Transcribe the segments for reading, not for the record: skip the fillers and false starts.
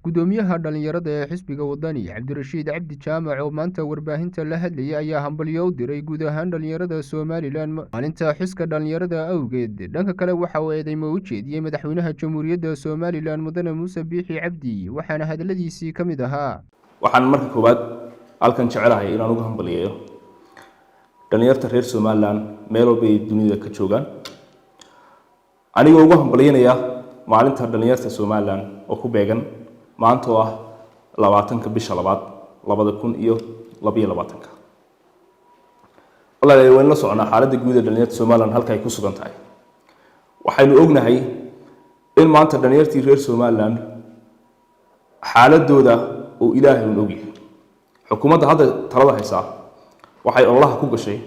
gudoomiyaha dhalinyarada ee xisbiga wadani cabdirashiid cabdi jaamac oo maanta warbaahinta la hadlayay ayaa hambalyo u diray guud ahaan dhalinyarada Soomaaliland maalinta xuska dhalinyarada awgeed. Dhanka kale waxa uu eedeymo u jeediyay madaxweynaha Jamhuuriyadda Soomaaliland Mudane Muuse Biixi Cabdi waxaana hadaladiisii ka mid ahaa: waxaan marka koowaad halkan jecelahay inaan uga hambaliyeeyo dhalinyarta reer Soomaaliland meel walba ay dunida ka joogaan, anigoo uga hambalyeynaya maalinta dhalinyarta Soomaaliland oo ku beegan maanta oo ah 20 bisha 2 2022. Allah way la soconaa xaaladda guud ee dhalinyarta Soomaaliland halka ay ku sugan tahay. Waxaynu ognahay in maanta dhalinyartii reer Soomaaliland xaaladooda oo Ilaahay uu ogyahay. Xukuumadda hadda talada haysa waxay Allah ku gashay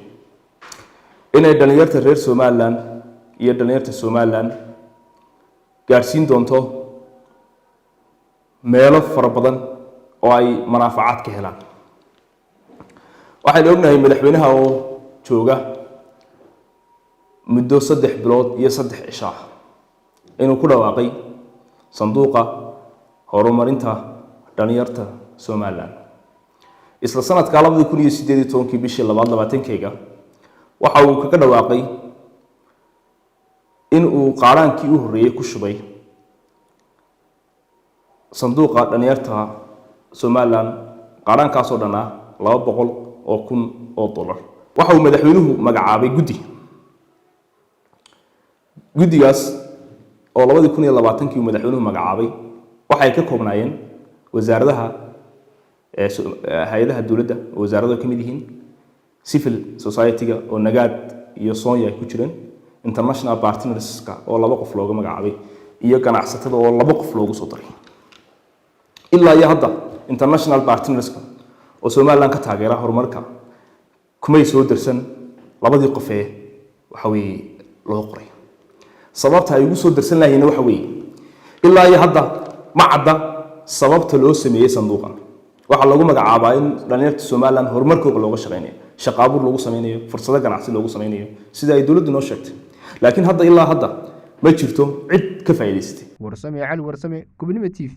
inay dhalinyarta reer Soomaaliland iyo dhalinyarta Soomaaliland gaarsiin doonto meelo fara badan oo ay manaafacaad ka helaan. Waxaan ognahay madaxweynaha oo jooga muddo 3 bilood iyo 3 cisho inuu ku dhawaaqay sanduuqa horumarinta dhalinyarta Soomaaliland. Isla sanadka 2018 bishii 2020 waxa uu kaga dhawaaqay in uu qaaraankii u horeeyay ku shubay sanduuqa dhalinyarta Soomaaliland qaaraankaas oo dhanaa $200,000. waxa uu madaxweynuhu magacaabay guddigaas oo 2020 madaxweynuhu magacaabay waxay ka koobnaayeen wasaaradaha hay'adaha dawladda, wasaaradaha kamid yihiin civil society-ga oo nagaad iyo Soonya ay ku jireen, international partners-ka oo 2 qof looga magacaabay iyo ganacsatada oo 2 qof loogu soo daray. ilaa iyo hadda international partners-ka oo Soomaaliland ka taageera horumarka kumay soo dirsan 2 qof ee waxa weey loo qoray. sababta ay ugu soo dirsan lahayn waxa weey ilaa iyo hadda ma cadda sababta loo sameeyay sanduuqan. waxa lagu magacaabaa in dhalinyarta Soomaaliland horumarkooda looga shaqeynayo, shaqo abuur loogu sameynayo, fursado ganacsi loogu sameynayo sida ay dawladdu noo sheegtay. laakiin ilaa hadda ma jirto cid ka faa'iideystay. Warsame Cali Warsame, Gobonimo TV.